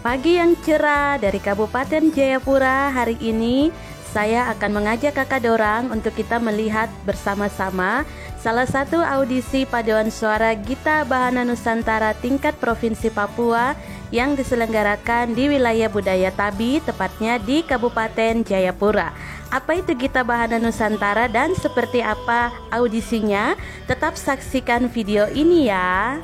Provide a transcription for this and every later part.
Pagi yang cerah dari Kabupaten Jayapura. Hari ini saya akan mengajak kakak dorang untuk kita melihat bersama-sama salah satu audisi paduan suara Gita Bahana Nusantara tingkat Provinsi Papua yang diselenggarakan di wilayah budaya Tabi, tepatnya di Kabupaten Jayapura. Apa itu Gita Bahana Nusantara dan seperti apa audisinya? Tetap saksikan video ini ya.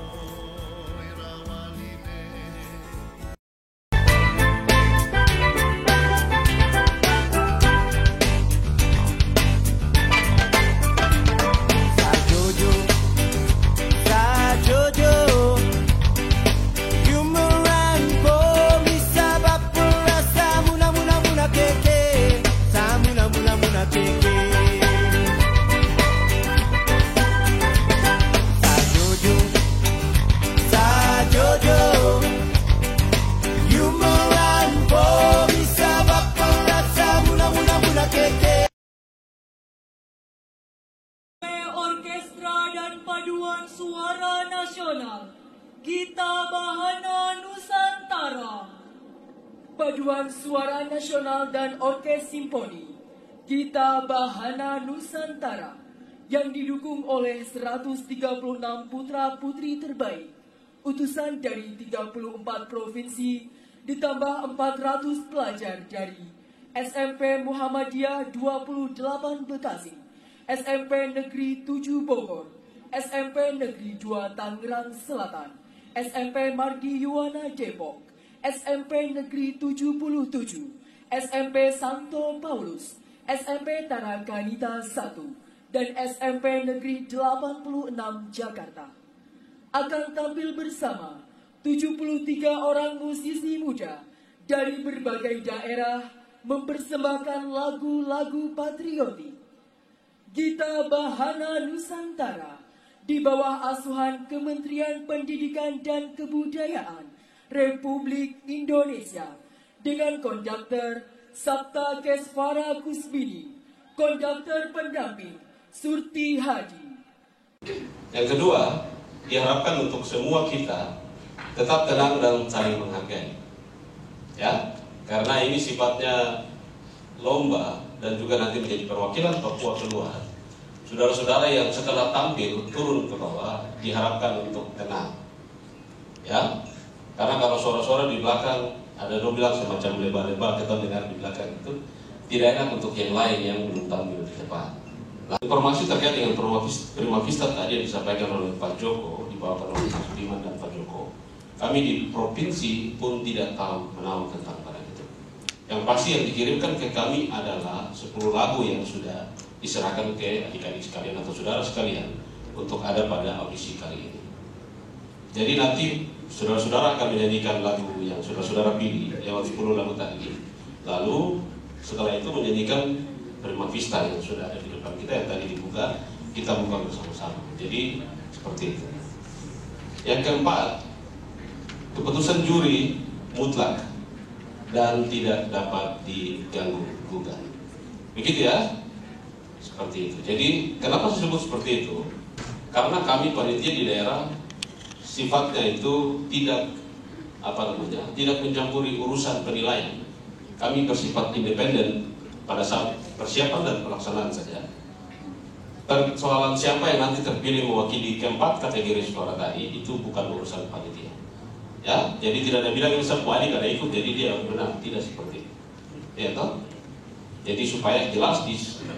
Orkestra dan Paduan Suara Nasional Gita Bahana Nusantara. Paduan Suara Nasional dan Orkes Simponi Gita Bahana Nusantara yang didukung oleh 136 putra-putri terbaik, utusan dari 34 provinsi ditambah 400 pelajar dari SMP Muhammadiyah 28 Bekasi, SMP Negeri 7 Bogor, SMP Negeri 2 Tangerang Selatan, SMP Mardi Yuwana Depok, SMP Negeri 77, SMP Santo Paulus, SMP Tarakanita 1, dan SMP Negeri 86 Jakarta. Akan tampil bersama 73 orang musisi muda dari berbagai daerah mempersembahkan lagu-lagu patriotik. Gita Bahana Nusantara di bawah asuhan Kementerian Pendidikan dan Kebudayaan Republik Indonesia dengan konduktor Sabta Kesvara Kusbini, konduktor pendamping Surti Hadi. Yang kedua, diharapkan untuk semua kita tetap tenang dan saling menghargai. Ya, karena ini sifatnya lomba dan juga nanti menjadi perwakilan Papua keluar. Saudara-saudara yang setelah tampil turun ke bawah diharapkan untuk tenang. Ya, karena kalau suara-suara di belakang ada bilang semacam lebar-lebar kita dengar di belakang itu tidak enak untuk yang lain yang belum tampil di depan. Nah, informasi terkait dengan Prima Vista tadi yang disampaikan oleh Pak Joko, dibawakan oleh Pak Sudiman dan Pak Joko. Kami di provinsi pun tidak tahu menahu tentang barang itu. Yang pasti yang dikirimkan ke kami adalah 10 lagu yang sudah diserahkan ke adik-adik sekalian atau saudara sekalian untuk ada pada audisi kali ini. Jadi nanti saudara-saudara akan menyanyikan lagu yang saudara-saudara pilih lewat 10 lagu tadi. Lalu setelah itu menyanyikan Prima Vista yang sudah ada di depan kita yang tadi dibuka, kita buka bersama-sama. Jadi seperti itu. Yang keempat, keputusan juri mutlak dan tidak dapat diganggu gugat. Begitu ya? Seperti itu. Jadi kenapa disebut seperti itu? Karena kami panitia di daerah sifatnya itu tidak tidak mencampuri urusan penilaian. Kami bersifat independen pada saat persiapan dan pelaksanaan saja. Persoalan siapa yang nanti terpilih mewakili keempat kategori suara tadi itu bukan urusan panitia. Ya, jadi tidak ada bilang ini semua adik ada ikut jadi dia benar, tidak seperti itu. Ya toh? Jadi supaya jelas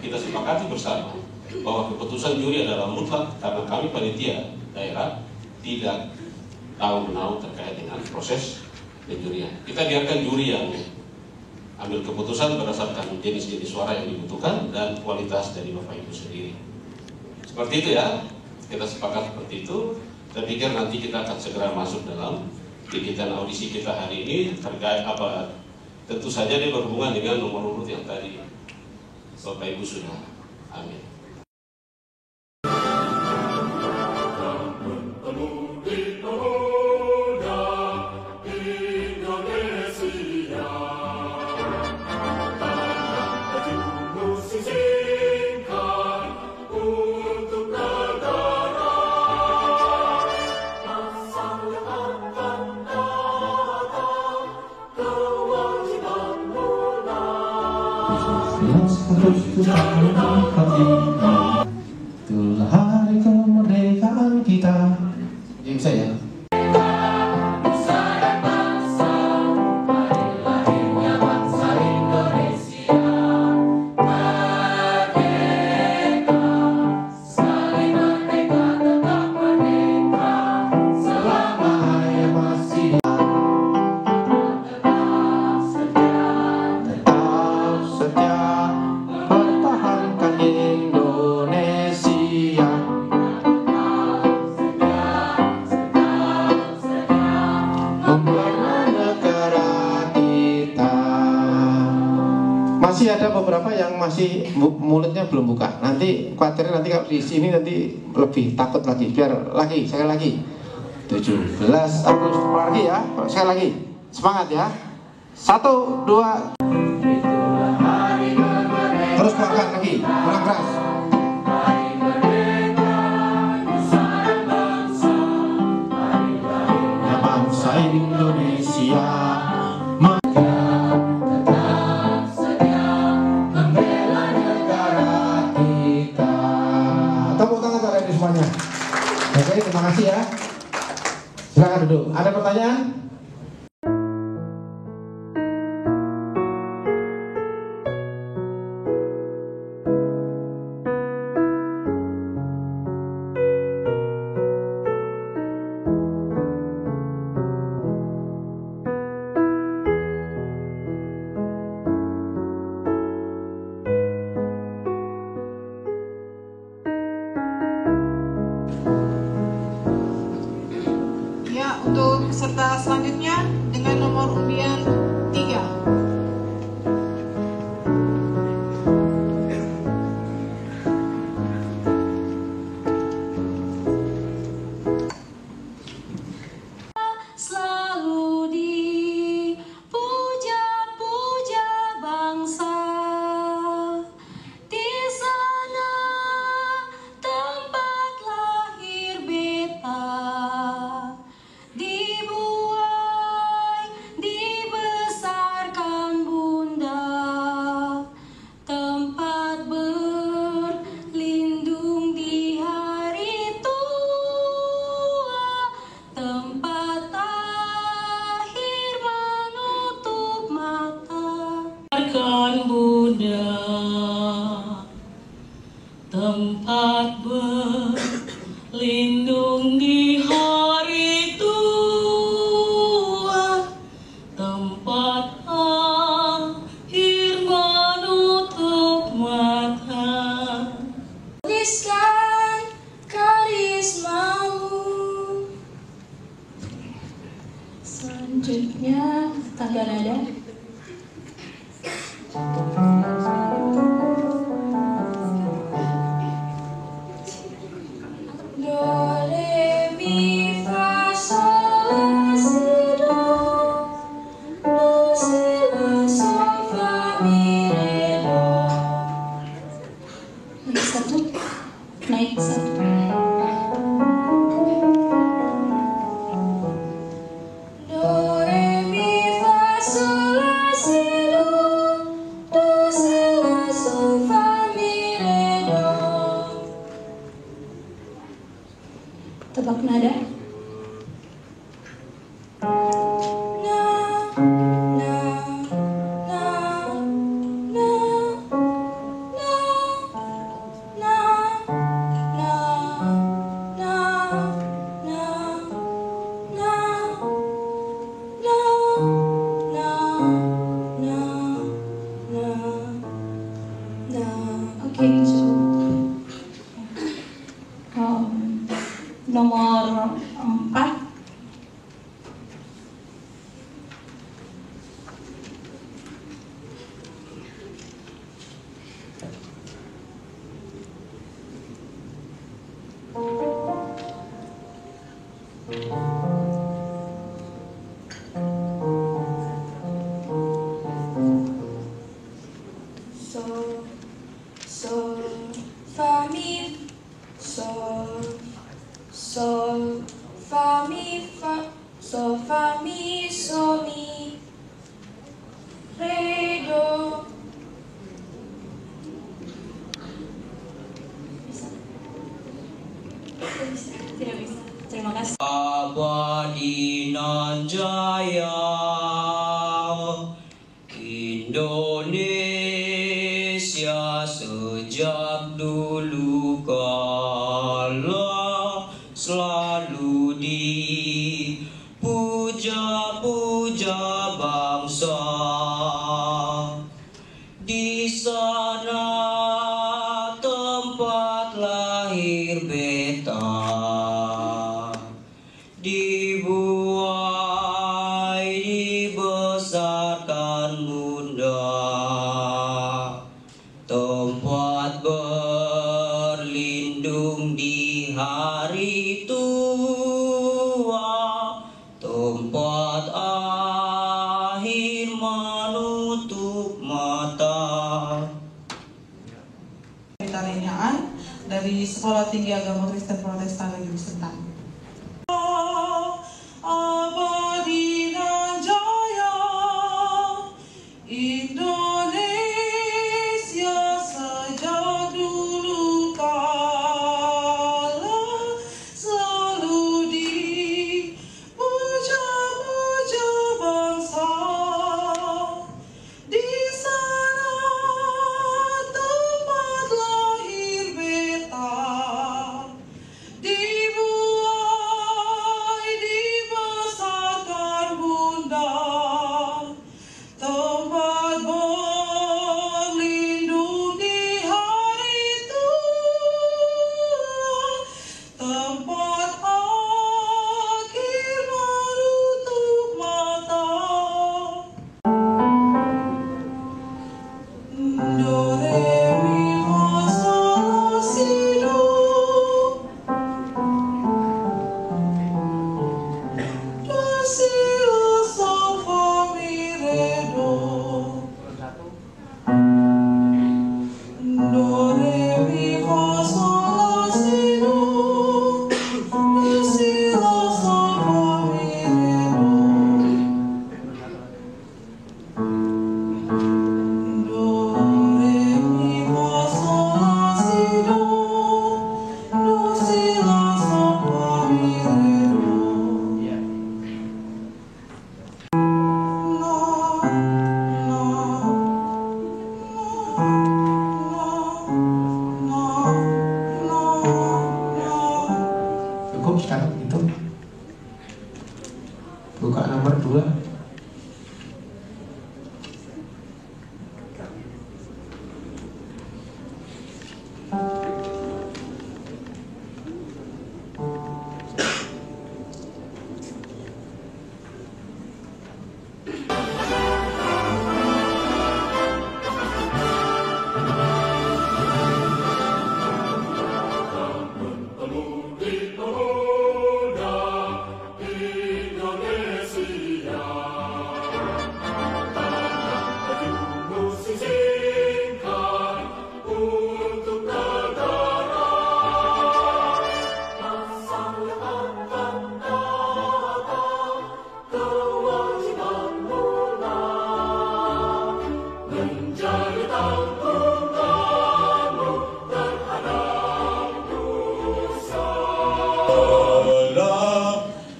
kita sepakati bersama bahwa keputusan juri adalah mutlak karena kami panitia daerah tidak tahu menahu terkait dengan proses penjurian. Kita biarkan juri yang ambil keputusan berdasarkan jenis-jenis suara yang dibutuhkan dan kualitas dari Bapak Ibu sendiri. Seperti itu ya, kita sepakat seperti itu. Saya pikir nanti kita akan segera masuk dalam kegiatan audisi kita hari ini terkait apa. Tentu saja dia berhubungan dengan nomor urut yang tadi Bapak Ibu sudah ambil. jelas harus kita hormati. Itulah hari kemerdekaan kita. Jadi bisa ya. Masih ada beberapa yang masih mulutnya belum buka. Nanti khawatirnya nanti kalau di sini nanti lebih takut lagi. Biar lagi, sekali lagi. 17 Agustus lagi ya. Sekali lagi. Semangat ya. 1, 2. Terus pelan lagi. Ulang keras. Ya bangsa Indonesia. Oke, terima kasih ya. Silakan duduk. Ada pertanyaan? Untuk peserta selanjutnya dengan nomor undian 3. Selalu dipuja-puja bangsa, di sana tempat lahir beta. Dibuai, dibesarkan bunda, tempat berlindung di hari tua, tempat akhir menutup mata. Kan bunda, tempat berlindung di hari tua, tempat akhir menutup mata. Tuliskan karismamu. Selanjutnya tangga nada. Naik satu. Do re mi fa sol la si do. Do jaya, Indonesia sejak dulu kala selalu dipuja-puja bangsa. Di sana tempat lahir beta, dibuai dibesarkan bunda, tempat berlindung di hari tua, tempat akhir menutup mata. Tarian dari Sekolah Tinggi Agama Kristen Protestan Negeri Sentani. Abadi dan jaya, Indonesia sejak dulu kala selalu dipuja-puja bangsa. Di sana tempat lahir beta, dibuai dibesarkan bunda, tempat berlindung di hari tua, tempat akhir menutup mata. Do, re, mi, fa, sol, la, si, do. Do, si, la, sol, fa, mi, re, do. Do, re, mi, fa, sol, la, si, do. Do, si, la, sol, fa, mi, re, do. Do, re, mi, fa, sol, la, si, do. Do, si, la, sol, fa, mi, re, do. No, no, no, no, no. Cukup sekarang itu. Buka nomor 2.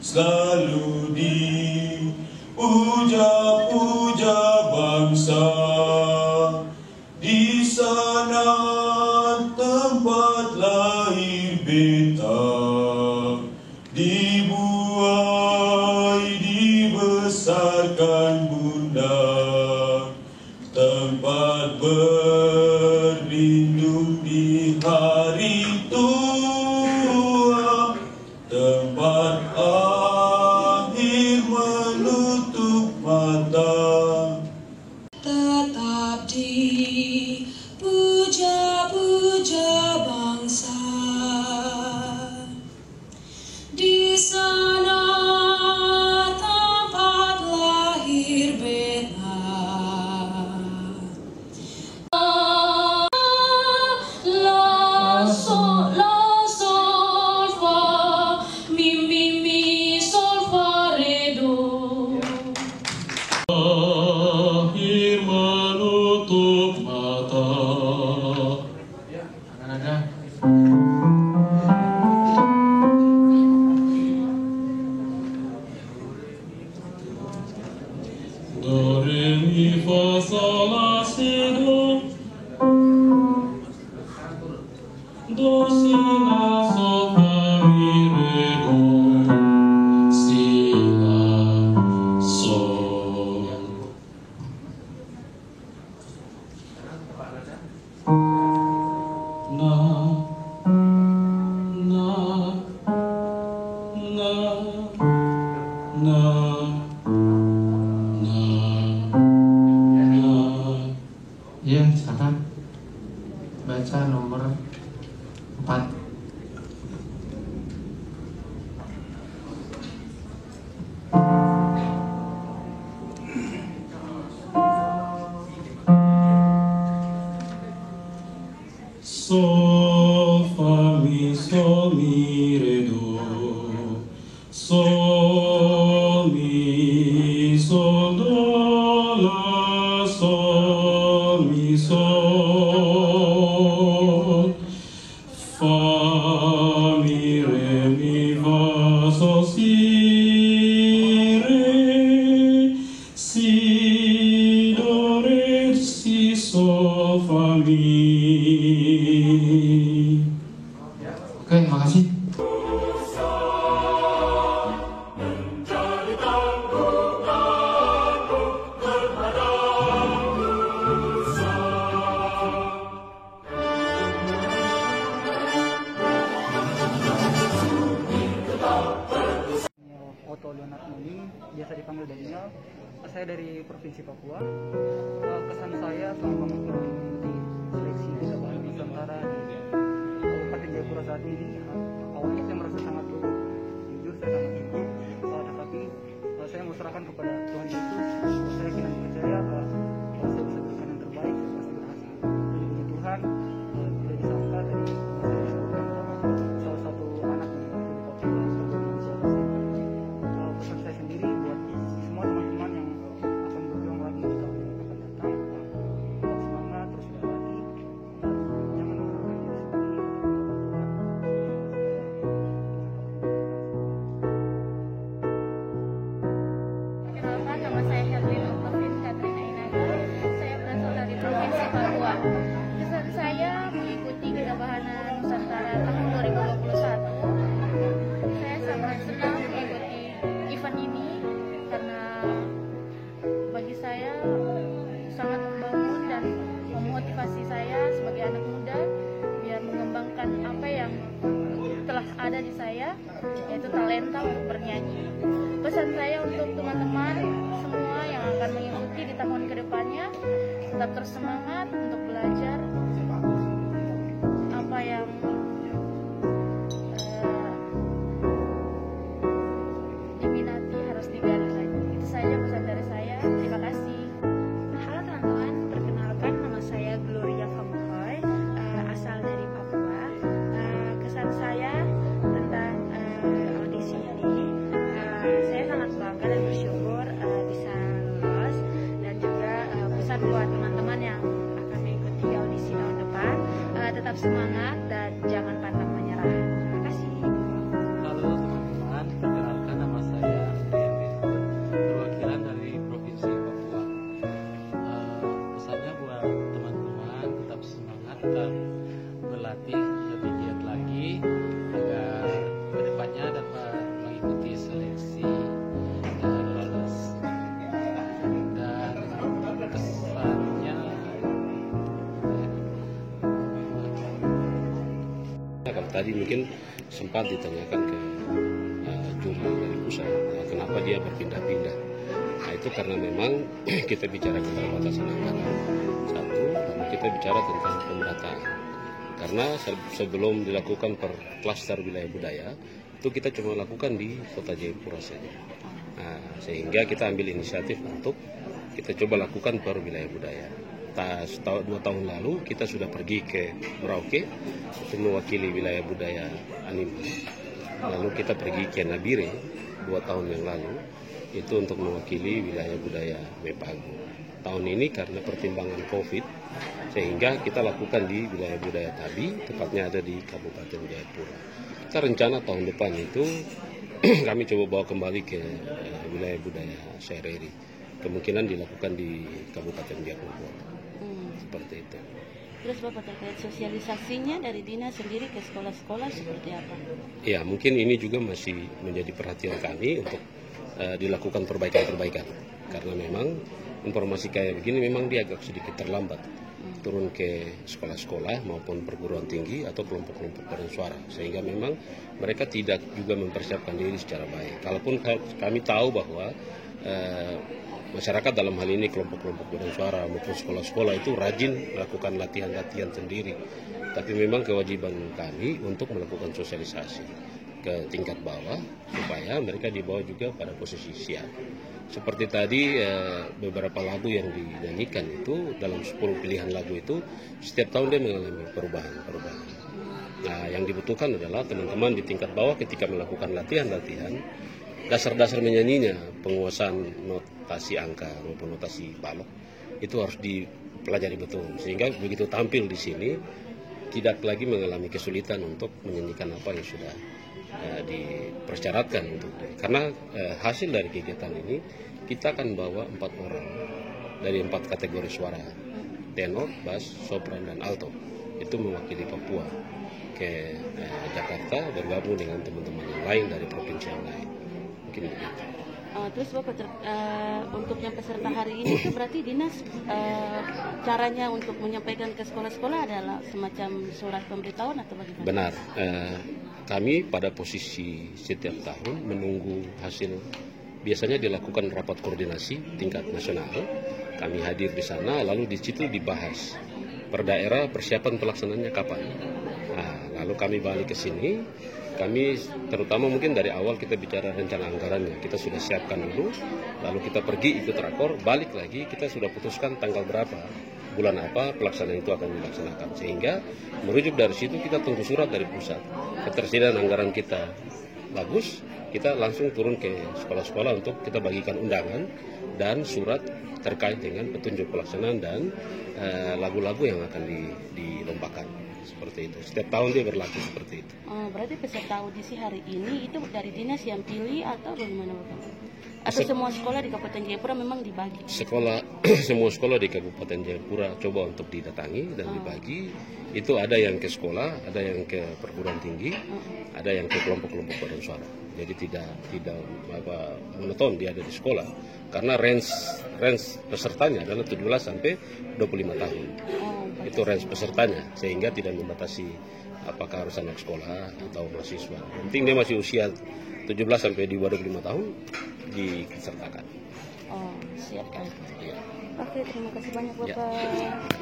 Selalu dipuja-puja bangsa. Di sana tempat lahir beta, dibuai dibesarkan bunda, tempat berlindung di hari tua, tempat akhir menutup mata. Tetap dipuja-puja bangsa. Di sana tempat lahir beta, la sol fa, mi sol fa re do. Do, re, mi, fa, sol, la, si, do. Do, si, la, sol, fa, mi, re, do. Si, la, sol. Na, na, na, na, na, na. Ya, silakan baca nomor 4. Sol, fa, mi, sol, mi, re, do. Sol, mi, sol, do, la, sol, mi, sol. Fa, mi, re, mi, fa, sol, si, re. Si, do, re, si, sol, fa, mi. Oke, makasih. Otto Leonard Muni, biasa dipanggil Daniel. Saya dari Provinsi Papua. Kesan saya selama mengikuti seleksi Bisa Bahana Nusantara di Kabupaten Jayapura saat ini, awalnya saya merasa sangat gugup. Jujur saya sangat gugup, tetapi saya mau serahkan kepada Tuhan Yesus. Saya yakin dan percaya bahwa saya bisa berikan yang terbaik, saya pasti berhasil. Dan puji Tuhan, tidak disangka tadi saya disebutkan salah satu anak yang ada di Papua sebagai manusia asing. Pesan saya sendiri buat semua teman-teman yang akan berjuang lagi di tahun yang akan datang, tetap semangat, terus berlatih, jangan mengurungkan diri sendiri. Perkenalkan, nama saya Herlin Octavin Katrina Inaga. Saya berasal dari Provinsi Papua. Kesan saya mengikuti Gita Bahana Nusantara tahun 2021. Saya sangat senang mengikuti event ini karena bagi saya sangat membangun dan memotivasi saya sebagai anak muda biar mengembangkan apa yang telah ada di saya, yaitu talenta untuk bernyanyi. Pesan saya untuk teman-teman semua yang akan mengikuti di tahun kedepannya, tetap terus semangat untuk belajar apa yang diminati harus digali lagi. Itu saja pesan dari saya. Terima kasih. Halo teman-teman, perkenalkan nama saya Gloria Famuhoy, asal dari Papua. Kesan saya tentang audisi ini, saya sangat bangga dan bersyukur bisa lolos, dan juga pesan buat teman-teman yang akan mengikuti audisi tahun depan, tetap semangat dan jangan pantang menyerah. Terima kasih. Halo teman-teman, perkenalkan nama saya Adrian Benhur, perwakilan dari Provinsi Papua. Pesannya buat teman-teman tetap semangat, tetap berlatih lebih giat lagi agar kedepannya dapat mengikuti seleksi dan lolos. Dan kesannya Kalau tadi mungkin sempat ditanyakan ke juri dari pusat, kenapa dia berpindah-pindah. Nah, itu karena memang kita bicara keterbatasan anggaran satu, lalu kita bicara tentang pemerataan. Karena sebelum dilakukan per klaster wilayah budaya, itu kita cuma lakukan di Kota Jayapura saja. Nah, sehingga kita ambil inisiatif untuk kita coba lakukan per wilayah budaya. 2 tahun lalu kita sudah pergi ke Merauke untuk mewakili wilayah budaya Anima. Lalu kita pergi ke Nabire 2 tahun yang lalu itu untuk mewakili wilayah budaya Mepago. Tahun ini karena pertimbangan COVID sehingga kita lakukan di wilayah budaya Tabi, tepatnya ada di Kabupaten Jayapura. Kita rencana tahun depan itu kami coba bawa kembali ke wilayah budaya Sereri. kemungkinan dilakukan di Kabupaten Jayapura. Seperti itu. Terus Bapak terkait sosialisasinya dari dinas sendiri ke sekolah-sekolah seperti apa? Ya, mungkin ini juga masih menjadi perhatian kami untuk dilakukan perbaikan-perbaikan. Karena memang informasi kayak begini memang dia agak sedikit terlambat turun ke sekolah-sekolah maupun perguruan tinggi atau kelompok-kelompok paduan suara, sehingga memang mereka tidak juga mempersiapkan diri secara baik. Kalaupun kami tahu bahwa masyarakat dalam hal ini kelompok-kelompok paduan suara maupun sekolah-sekolah itu rajin melakukan latihan-latihan sendiri, tapi memang kewajiban kami untuk melakukan sosialisasi ke tingkat bawah supaya mereka dibawa juga pada posisi siap. Seperti tadi beberapa lagu yang dinyanyikan itu dalam 10 pilihan lagu itu setiap tahun dia mengalami perubahan. Nah, yang dibutuhkan adalah teman-teman di tingkat bawah ketika melakukan latihan-latihan, dasar-dasar menyanyinya, penguasaan notasi angka maupun notasi balok itu harus dipelajari betul, sehingga begitu tampil di sini tidak lagi mengalami kesulitan untuk menyanyikan apa yang sudah dipersyaratkan untuk. Karena hasil dari kegiatan ini kita akan bawa 4 orang dari 4 kategori suara, tenor, bass, sopran, dan alto, itu mewakili Papua ke Jakarta bergabung dengan teman-teman yang lain dari provinsi yang lain. Mungkin begitu. Terus Bapak untuk yang peserta hari ini itu berarti dinas caranya untuk menyampaikan ke sekolah-sekolah adalah semacam surat pemberitahuan atau bagaimana? Benar. Kami pada posisi setiap tahun menunggu hasil, biasanya dilakukan rapat koordinasi tingkat nasional. Kami hadir di sana, lalu di situ dibahas per daerah persiapan pelaksanaannya kapan. Nah, lalu kami balik ke sini. Kami terutama mungkin dari awal kita bicara rencana anggarannya, kita sudah siapkan dulu, lalu kita pergi ikut rakor, balik lagi kita sudah putuskan tanggal berapa, bulan apa pelaksanaan itu akan dilaksanakan, sehingga merujuk dari situ kita tunggu surat dari pusat. Ketersediaan anggaran kita bagus, kita langsung turun ke sekolah-sekolah untuk kita bagikan undangan dan surat terkait dengan petunjuk pelaksanaan dan lagu-lagu yang akan dilombakan. Seperti itu. Setiap tahun dia berlaku seperti itu. Berarti peserta audisi hari ini itu dari dinas yang pilih atau bagaimana Bapak? Atau semua sekolah di Kabupaten Jayapura memang dibagi? Semua sekolah di Kabupaten Jayapura coba untuk didatangi dan dibagi. Itu ada yang ke sekolah, ada yang ke perguruan tinggi, ada yang ke kelompok-kelompok paduan suara. Jadi tidak monoton dia ada di sekolah. Karena range pesertanya adalah 17 sampai 25 tahun. Itu range pesertanya, sehingga tidak membatasi apakah harus anak sekolah atau mahasiswa. Yang penting dia masih usia 17 sampai 25 tahun disertakan. Siap kan? Oke, terima kasih banyak Bapak.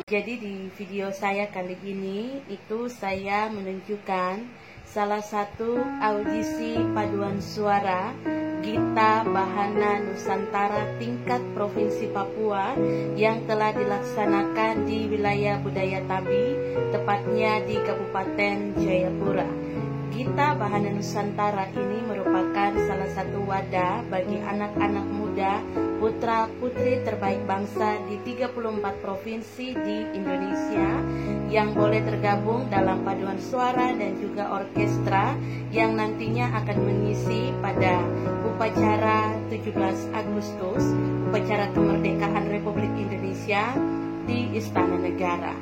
Jadi di video saya kali ini itu saya menunjukkan salah satu audisi paduan suara Gita Bahana Nusantara tingkat Provinsi Papua yang telah dilaksanakan di wilayah Budaya Tabi, tepatnya di Kabupaten Jayapura. Gita Bahana Nusantara ini merupakan salah satu wadah bagi anak-anak muda putra-putri terbaik bangsa di 34 provinsi di Indonesia yang boleh tergabung dalam paduan suara dan juga orkestra yang nantinya akan mengisi pada upacara 17 Agustus, upacara kemerdekaan Republik Indonesia di Istana Negara.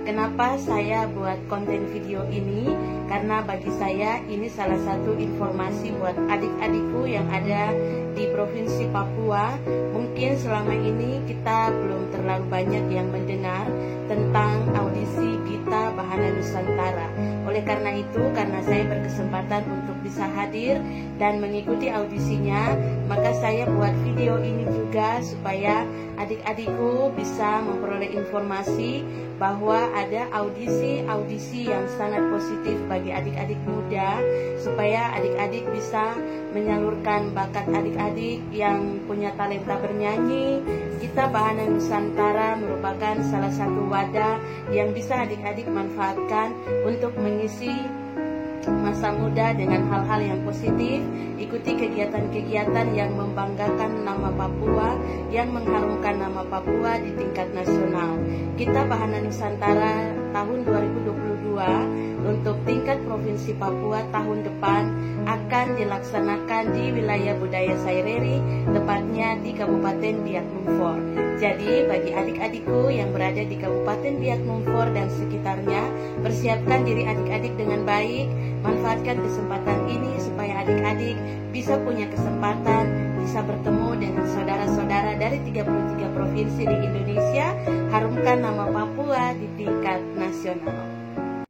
Kenapa saya buat konten video ini? Karena bagi saya ini salah satu informasi buat adik-adikku yang ada di Provinsi Papua. Mungkin selama ini kita belum terlalu banyak yang mendengar tentang audisi Gita Bahana Nusantara. Oleh karena itu, karena saya berkesempatan untuk bisa hadir dan mengikuti audisinya, maka saya buat video ini juga supaya adik-adikku bisa memperoleh informasi bahwa ada audisi yang sangat positif bagi adik-adik muda, supaya adik-adik bisa menyalurkan bakat adik-adik yang punya talenta bernyanyi. Gita Bahana Nusantara merupakan salah satu wadah yang bisa adik-adik manfaatkan untuk mengisi masa muda dengan hal-hal yang positif. Ikuti kegiatan-kegiatan yang membanggakan nama Papua, yang mengharumkan nama Papua di tingkat nasional. Gita Bahana Nusantara tahun 2022 untuk tingkat Provinsi Papua tahun depan akan dilaksanakan di wilayah budaya Saireri, tepatnya di Kabupaten Biak Numfor. Jadi bagi adik-adikku yang berada di Kabupaten Biak Numfor dan sekitarnya, persiapkan diri adik-adik dengan baik, manfaatkan kesempatan ini supaya adik-adik bisa punya kesempatan bisa bertemu dengan saudara-saudara dari 33 provinsi di Indonesia, harumkan nama Papua di tingkat nasional.